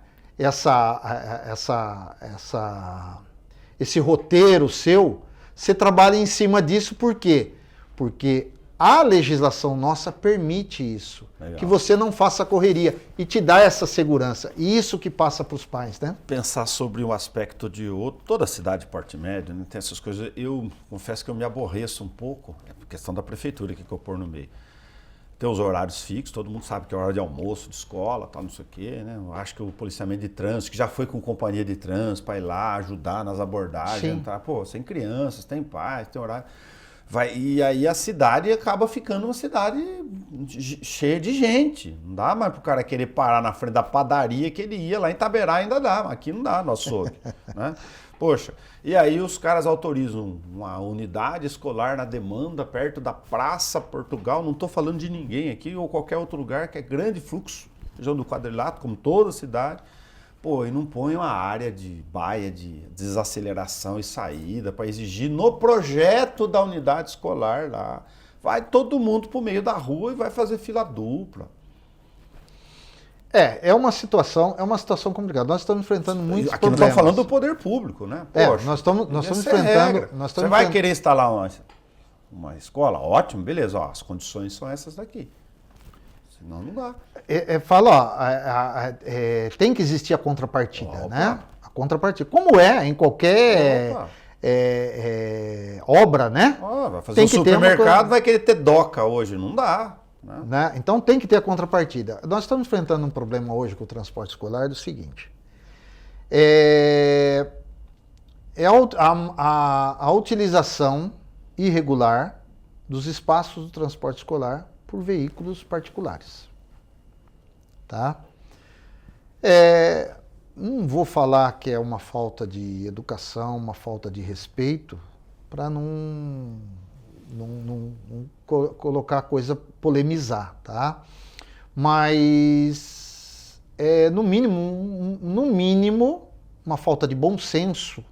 Esse roteiro seu, você trabalha em cima disso por quê? Porque a legislação nossa permite isso. Legal. Que você não faça correria e te dá essa segurança. E isso que passa para os pais, né? Pensar sobre o aspecto de toda cidade de porte médio, né, tem essas coisas. Eu confesso que eu me aborreço um pouco, é por questão da prefeitura que eu pôr no meio. Tem os horários fixos, todo mundo sabe que é hora de almoço, de escola, tal, não sei o quê, né? Eu acho que o policiamento de trânsito, que já foi com companhia de trânsito para ir lá ajudar nas abordagens, tá? Pô, tem crianças, tem pais, tem horário. E aí a cidade acaba ficando uma cidade cheia de gente. Não dá mais pro cara querer parar na frente da padaria que ele ia lá em Itaberá, ainda dá, mas aqui não dá, nosso açougue, né? Poxa, e aí os caras autorizam uma unidade escolar na demanda perto da Praça Portugal, não estou falando de ninguém aqui ou qualquer outro lugar que é grande fluxo, região do quadrilátero, como toda cidade. Pô, e não põe uma área de baia de desaceleração e saída para exigir no projeto da unidade escolar lá. Vai todo mundo pro meio da rua e vai fazer fila dupla. É uma situação complicada. Nós estamos enfrentando muitos Aqui nós problemas. estamos falando do poder público, né? Poxa, nós estamos enfrentando... Você vai querer instalar uma escola? Ótimo, beleza. Ó, as condições são essas daqui. Senão não dá. Tem que existir a contrapartida, né? A contrapartida. Como é em qualquer obra, né? Vai fazer um supermercado, vai querer ter doca hoje. Não dá. Né? Então tem que ter a contrapartida. Nós estamos enfrentando um problema hoje com o transporte escolar do seguinte. A utilização irregular dos espaços do transporte escolar por veículos particulares. Tá? Não vou falar que é uma falta de educação, uma falta de respeito, para não colocar a coisa, polemizar, tá? Mas no mínimo, uma falta de bom senso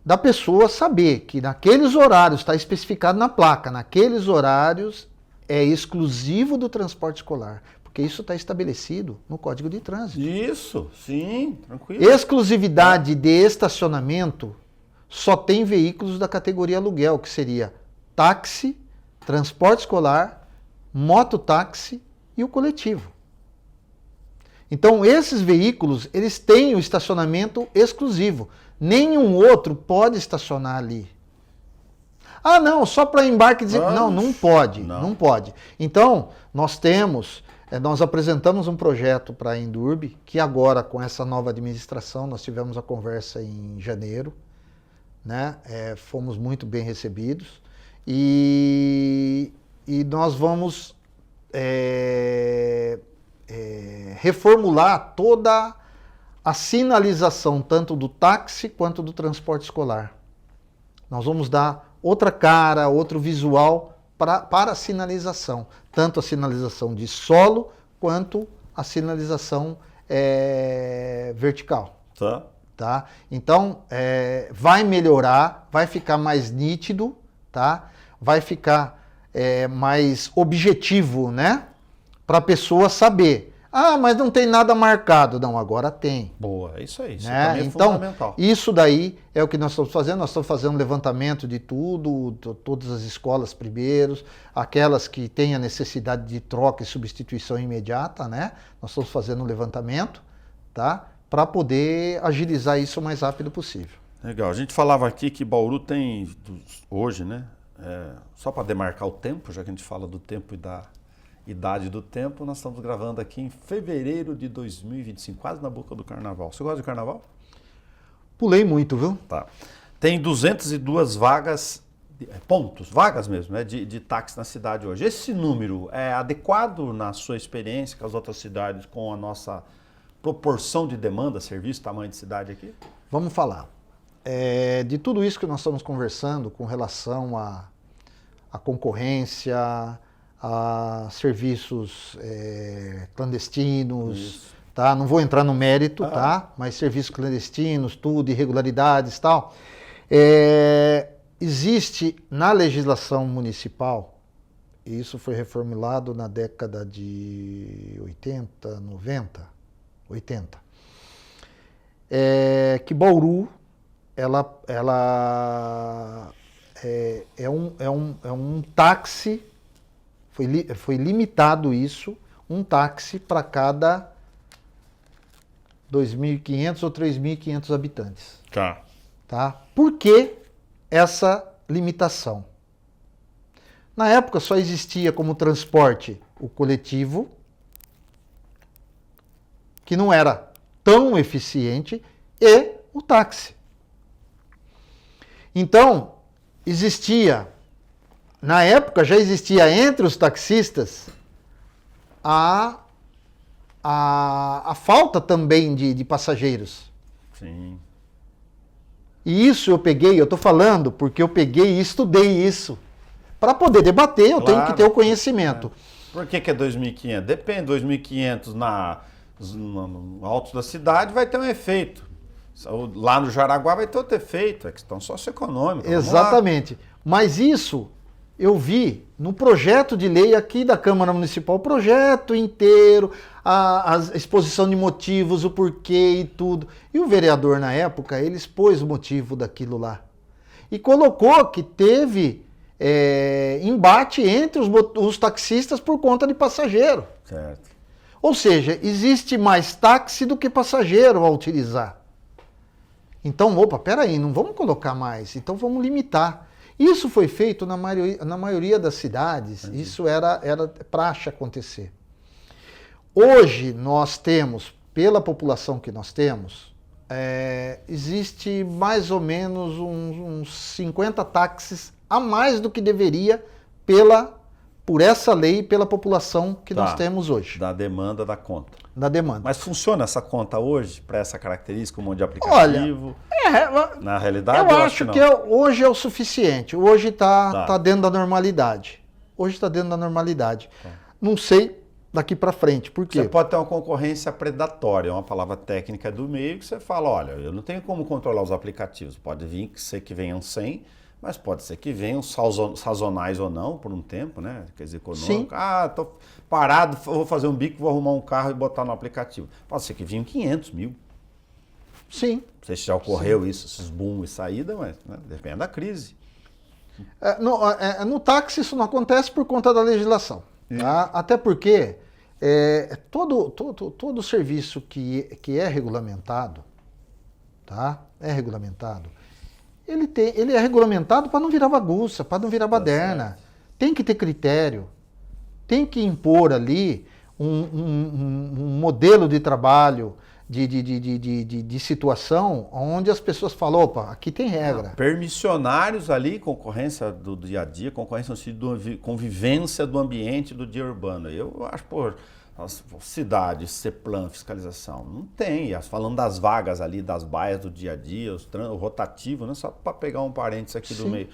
da pessoa saber que naqueles horários, está especificado na placa, naqueles horários é exclusivo do transporte escolar, porque isso está estabelecido no Código de Trânsito. Isso, sim, tranquilo. Exclusividade de estacionamento só tem veículos da categoria aluguel, que seria táxi, transporte escolar, mototáxi e o coletivo. Então, esses veículos, eles têm o estacionamento exclusivo. Nenhum outro pode estacionar ali. Ah, não, só para embarque... Não pode, não pode. Então, nós apresentamos um projeto para a Indurb, que agora, com essa nova administração, nós tivemos a conversa em janeiro, né? Fomos muito bem recebidos e nós vamos reformular toda a sinalização, tanto do táxi quanto do transporte escolar. Nós vamos dar outra cara, outro visual para a sinalização, tanto a sinalização de solo quanto a sinalização vertical. Tá? Então, vai melhorar, vai ficar mais nítido, tá? Vai ficar mais objetivo, né? Para a pessoa saber. Ah, mas não tem nada marcado. Não, agora tem. Boa, é isso aí. Isso né? também é então, fundamental. Isso daí é o que nós estamos fazendo. Nós estamos fazendo um levantamento de tudo, todas as escolas primeiros, aquelas que têm a necessidade de troca e substituição imediata, né? Nós estamos fazendo um levantamento, tá? Para poder agilizar isso o mais rápido possível. Legal. A gente falava aqui que Bauru tem, hoje, né? Só para demarcar o tempo, já que a gente fala do tempo e da idade do tempo, nós estamos gravando aqui em fevereiro de 2025, quase na boca do carnaval. Você gosta de carnaval? Pulei muito, viu? Tá. Tem 202 vagas, vagas mesmo, né, de táxi na cidade hoje. Esse número é adequado na sua experiência com as outras cidades, com a nossa proporção de demanda, serviço, tamanho de cidade aqui? Vamos falar. De tudo isso que nós estamos conversando com relação à concorrência, a serviços clandestinos, tá? Não vou entrar no mérito, tá? Mas serviços clandestinos, tudo, irregularidades e tal. Existe na legislação municipal, e isso foi reformulado na década de 80, 90, 80, que Bauru, ela é um táxi, foi limitado isso, um táxi para cada 2.500 ou 3.500 habitantes. Tá? Por que essa limitação? Na época só existia como transporte o coletivo, que não era tão eficiente, e o táxi. Então, na época já existia entre os taxistas a falta também de passageiros. Sim. E isso eu estou falando porque eu peguei e estudei isso. Para poder debater, eu tenho que ter o conhecimento. Por que é 2.500? Depende, 2.500 no alto da cidade vai ter um efeito. Lá no Jaraguá vai ter outro efeito, é questão socioeconômica. Exatamente. Mas isso eu vi no projeto de lei aqui da Câmara Municipal, o projeto inteiro, a exposição de motivos, o porquê e tudo. E o vereador, na época, ele expôs o motivo daquilo lá. E colocou que teve embate entre os taxistas por conta de passageiro. Certo. Ou seja, existe mais táxi do que passageiro a utilizar. Então, peraí, não vamos colocar mais, então vamos limitar. Isso foi feito na maioria das cidades, isso era praxe acontecer. Hoje nós temos, pela população que nós temos, existe mais ou menos uns 50 táxis a mais do que deveria por essa lei e pela população que nós temos hoje. Da demanda da conta. Da demanda. Mas funciona essa conta hoje, para essa característica, um monte de aplicativo? Olha, na realidade, eu acho que hoje é o suficiente. Hoje está dentro da normalidade. Não sei daqui para frente, por quê? Você pode ter uma concorrência predatória, uma palavra técnica do meio que você fala, olha, eu não tenho como controlar os aplicativos. Pode ser que venham 100, mas pode ser que venham sazonais ou não, por um tempo, né? Quer dizer, econômico. Sim. Tô parado, vou fazer um bico, vou arrumar um carro e botar no aplicativo. Pode ser que venham 500 mil. Sim. Não sei se já ocorreu isso, esses boom e saída, mas depende da crise. No táxi isso não acontece por conta da legislação. Tá? Até porque todo serviço que é regulamentado, tá? Ele é regulamentado para não virar bagunça, para não virar baderna. Tem que ter critério. Tem que impor ali um modelo de trabalho, de situação, onde as pessoas falam, opa, aqui tem regra. Permissionários ali, concorrência do dia a dia, concorrência no sentido de convivência do ambiente do dia urbano. Eu acho, as cidades, CEPLAN, fiscalização, não tem. Falando das vagas ali, das baias do dia a dia, o rotativo, né? Só para pegar um parênteses aqui do meio.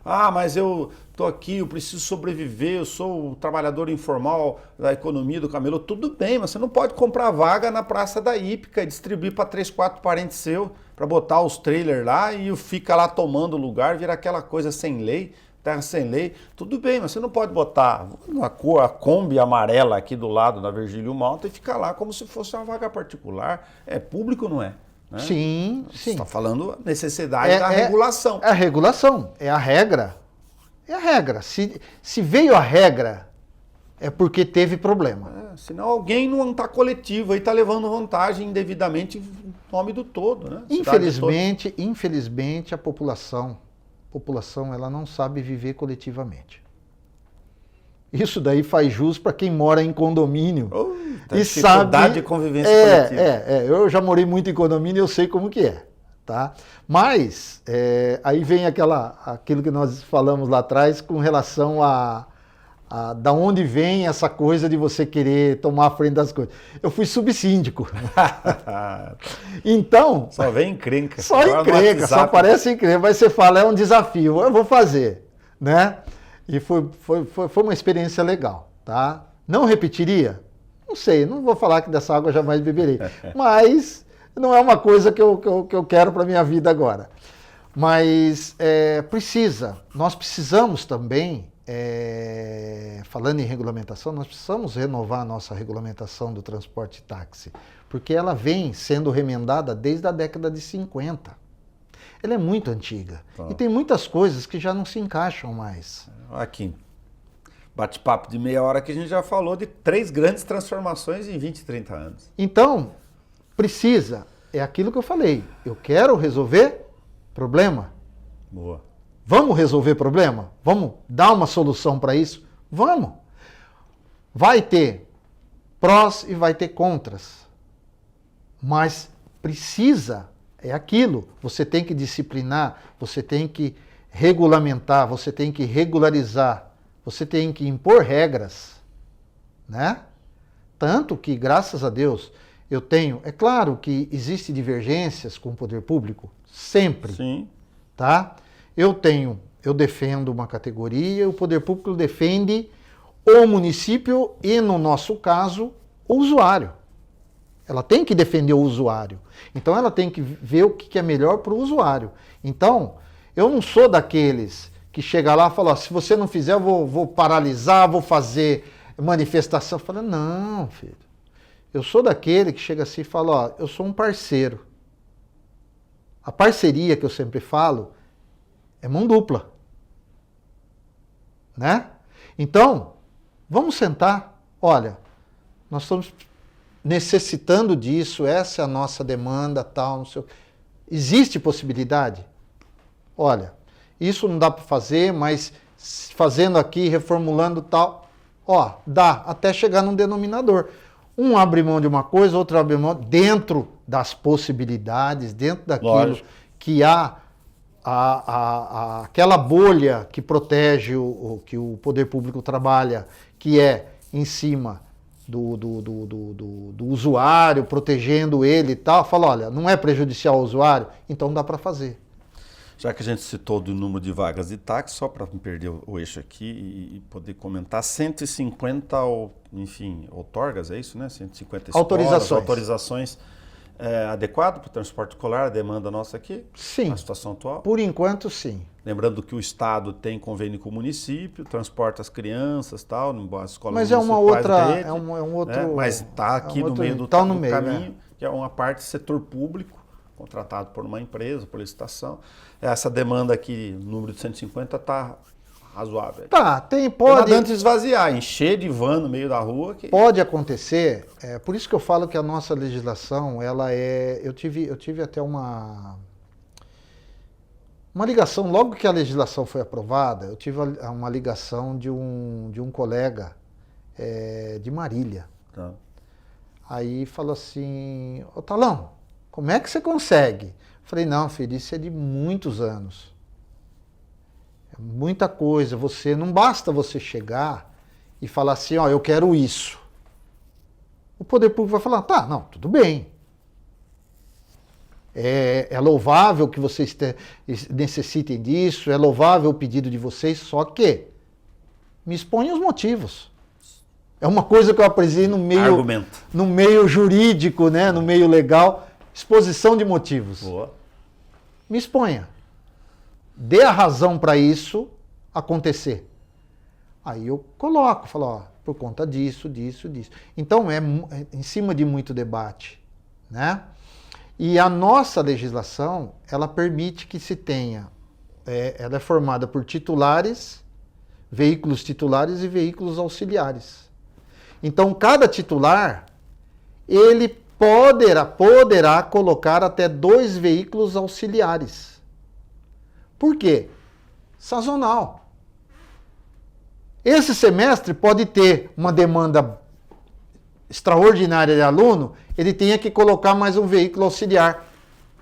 Ah, mas eu tô aqui, eu preciso sobreviver, eu sou o trabalhador informal da economia do camelô. Tudo bem, mas você não pode comprar vaga na Praça da Hípica e distribuir para 3, 4 parentes seus, para botar os trailers lá e fica lá tomando lugar, vira aquela coisa sem lei, terra sem lei. Tudo bem, mas você não pode botar a Kombi amarela aqui do lado da Virgílio Malta e ficar lá como se fosse uma vaga particular. É público, não é? Né? Sim. Você está falando a necessidade da regulação. É a regulação, é a regra. É a regra. Se veio a regra, é porque teve problema. Senão alguém não está coletivo aí está levando vantagem indevidamente em nome do todo. Né? Infelizmente, a população ela não sabe viver coletivamente. Isso daí faz jus para quem mora em condomínio e sabe de convivência coletiva. Eu já morei muito em condomínio e eu sei como que é. Tá? Mas aí vem aquilo que nós falamos lá atrás com relação a da onde vem essa coisa de você querer tomar a frente das coisas. Eu fui subsíndico. Então... Só vem encrenca. Só encrenca, só aparece encrenca. Mas você fala, é um desafio, eu vou fazer. Né? E foi uma experiência legal. Tá? Não repetiria? Não sei, não vou falar que dessa água jamais beberei. Mas não é uma coisa que eu quero para a minha vida agora. Mas nós precisamos também... falando em regulamentação, nós precisamos renovar a nossa regulamentação do transporte táxi, porque ela vem sendo remendada desde a década de 50. ela é muito antiga. Tá. E tem muitas coisas que já não se encaixam mais. Aqui, bate-papo de meia hora que a gente já falou de 3 grandes transformações em 20, 30 anos. Então, precisa, é aquilo que eu falei, eu quero resolver problema. Boa. Vamos resolver problema? Vamos dar uma solução para isso? Vamos. Vai ter prós e vai ter contras. Mas precisa, é aquilo. Você tem que disciplinar, você tem que regulamentar, você tem que regularizar, você tem que impor regras, né? Tanto que, graças a Deus, eu tenho... É claro que existem divergências com o poder público, sempre. Sim. Tá? Eu defendo uma categoria, o poder público defende o município e, no nosso caso, o usuário. Ela tem que defender o usuário. Então, ela tem que ver o que é melhor para o usuário. Então, eu não sou daqueles que chega lá e fala, se você não fizer, eu vou paralisar, vou fazer manifestação. Eu falo, não, filho. Eu sou daquele que chega assim e fala, ó, eu sou um parceiro. A parceria que eu sempre falo é mão dupla. Né? Então, vamos sentar. Olha, nós estamos necessitando disso, essa é a nossa demanda, tal, não sei o... Existe possibilidade? Olha, isso não dá para fazer, mas fazendo aqui, reformulando tal, ó, dá, até chegar num denominador. Um abre mão de uma coisa, outro abre mão dentro das possibilidades, dentro daquilo Lógico. que há aquela bolha que protege que o poder público trabalha, que é em cima do usuário, protegendo ele e tal. Fala, olha, não é prejudicial ao usuário, então dá para fazer. Já que a gente citou do número de vagas de táxi, só para não perder o eixo aqui e poder comentar, 150, enfim, outorgas, é isso, né? 150 escolas, autorizações adequado para o transporte escolar, a demanda nossa aqui? Sim. Na situação atual? Por enquanto, sim. Lembrando que o Estado tem convênio com o município, transporta as crianças e tal, as escolas mas é uma outra, é um outro... Né? Mas está aqui no meio do caminho, que é uma parte do setor público, contratado por uma empresa, por licitação. Essa demanda aqui, número de 150, está razoável. Tá, pode... Antes de esvaziar, encher de van no meio da rua. Que... Pode acontecer, por isso que eu falo que a nossa legislação, ela é... Eu tive até uma ligação, logo que a legislação foi aprovada, eu tive uma ligação de um colega de Marília. Tá. Aí falou assim, ô Talão, como é que você consegue? Eu falei, não, filho, isso é de muitos anos. É muita coisa. Não basta você chegar e falar assim, ó, eu quero isso. O poder público vai falar, tá, não, tudo bem. É louvável que vocês necessitem disso, é louvável o pedido de vocês, só que me exponham os motivos. É uma coisa que eu aprendi no meio jurídico, né, no meio legal, exposição de motivos. Boa. Me exponha. Dê a razão para isso acontecer. Aí eu coloco, falo, ó, por conta disso, disso, disso. Então é em cima de muito debate, né? E a nossa legislação, ela permite que se tenha, ela é formada por titulares, veículos titulares e veículos auxiliares. Então cada titular, ele poderá colocar até 2 veículos auxiliares. Por quê? Sazonal. Esse semestre pode ter uma demanda extraordinária de aluno, ele tenha que colocar mais um veículo auxiliar.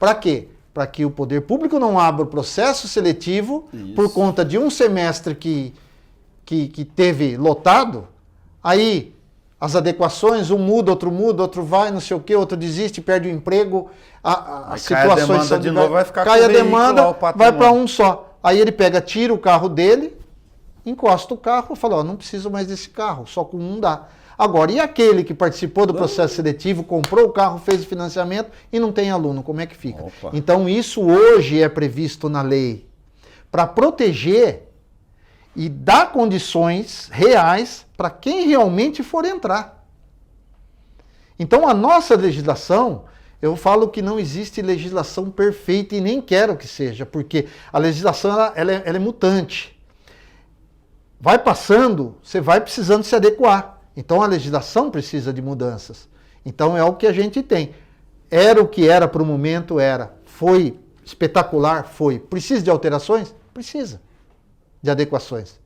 Para quê? Para que o poder público não abra o processo seletivo. Isso. Por conta de um semestre que teve lotado, aí as adequações, um muda, outro vai, não sei o quê, outro desiste, perde o emprego, as situações são cai a demanda, vai para um só. Aí ele tira o carro dele, encosta o carro e fala, ó, não preciso mais desse carro, só com um dá. Agora, e aquele que participou do processo seletivo, comprou o carro, fez o financiamento e não tem aluno, como é que fica? Opa. Então isso hoje é previsto na lei para proteger e dar condições reais para quem realmente for entrar. Então a nossa legislação, Eu falo que não existe legislação perfeita e nem quero que seja, porque a legislação ela é mutante. Vai passando, você vai precisando se adequar. Então a legislação precisa de mudanças. Então é o que a gente tem. Era o que era para o momento, era. Foi espetacular? Foi. Precisa de alterações? Precisa de adequações.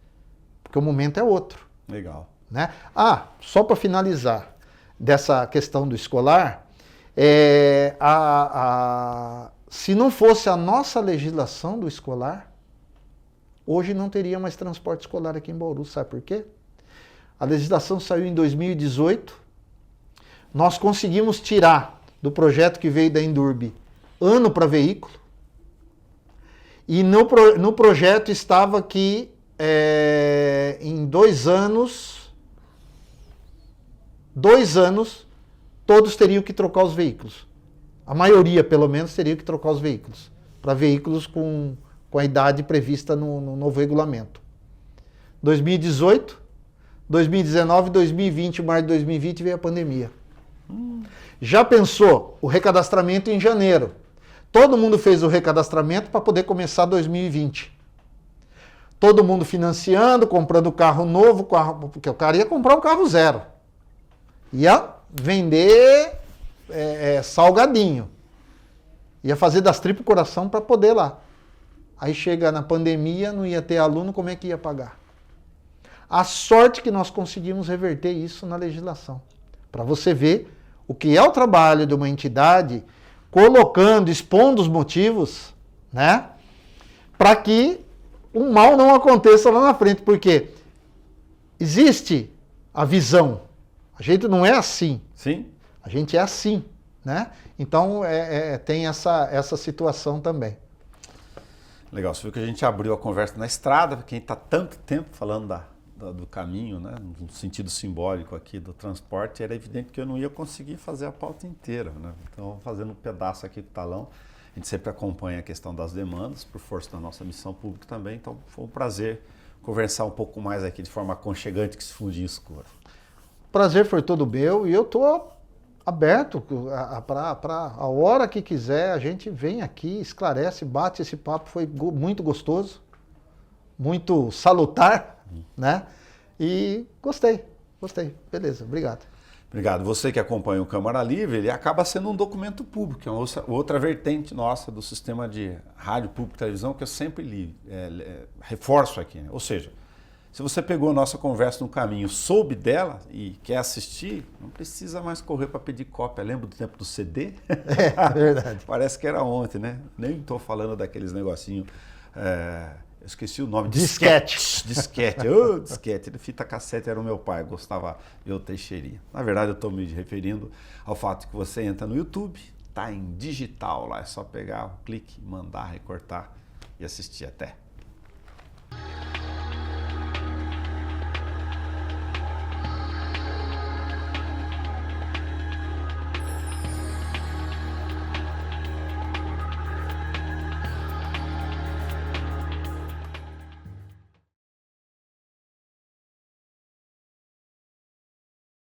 Porque o momento é outro. Legal. Né? Só para finalizar dessa questão do escolar, se não fosse a nossa legislação do escolar, hoje não teria mais transporte escolar aqui em Bauru. Sabe por quê? A legislação saiu em 2018, nós conseguimos tirar do projeto que veio da Endurbe ano para veículo, e no projeto estava que em 2 anos, todos teriam que trocar os veículos. A maioria, pelo menos, teria que trocar os veículos, para veículos com a idade prevista no novo regulamento. 2018, 2019, 2020, março de 2020 veio a pandemia. Já pensou o recadastramento em janeiro? Todo mundo fez o recadastramento para poder começar 2020. Todo mundo financiando, comprando carro novo, porque o cara ia comprar um carro zero. Ia vender salgadinho. Ia fazer das tripas coração para poder lá. Aí chega na pandemia, não ia ter aluno, como é que ia pagar? A sorte que nós conseguimos reverter isso na legislação. Para você ver o que é o trabalho de uma entidade colocando, expondo os motivos, né? Para que um mal não aconteça lá na frente, porque existe a visão. A gente não é assim. Sim. A gente é assim, né? Então tem essa situação também. Legal, você viu que a gente abriu a conversa na estrada, quem está tanto tempo falando do caminho, né, no sentido simbólico aqui do transporte, era evidente que eu não ia conseguir fazer a pauta inteira, né? Então, fazendo um pedaço aqui com o talão, a gente sempre acompanha a questão das demandas, por força da nossa missão pública também, então foi um prazer conversar um pouco mais aqui de forma aconchegante que se funde em escuro. O prazer foi todo meu e eu estou aberto para a hora que quiser, a gente vem aqui, esclarece, bate esse papo, foi muito gostoso, muito salutar, né? E gostei, beleza, obrigado. Obrigado. Você que acompanha o Câmara Livre, ele acaba sendo um documento público, é uma outra vertente nossa do sistema de rádio público e televisão que eu sempre reforço aqui, né? Ou seja, se você pegou a nossa conversa no caminho, soube dela e quer assistir, não precisa mais correr para pedir cópia. Lembra do tempo do CD? É verdade. Parece que era ontem, né? Nem estou falando daqueles negocinhos... Eu esqueci o nome. Disquete. Disquete. Disquete. Fita cassete era o meu pai, gostava de eu Teixeirinha. Na verdade, eu estou me referindo ao fato que você entra no YouTube, tá em digital lá, é só pegar o clique, mandar, recortar e assistir até.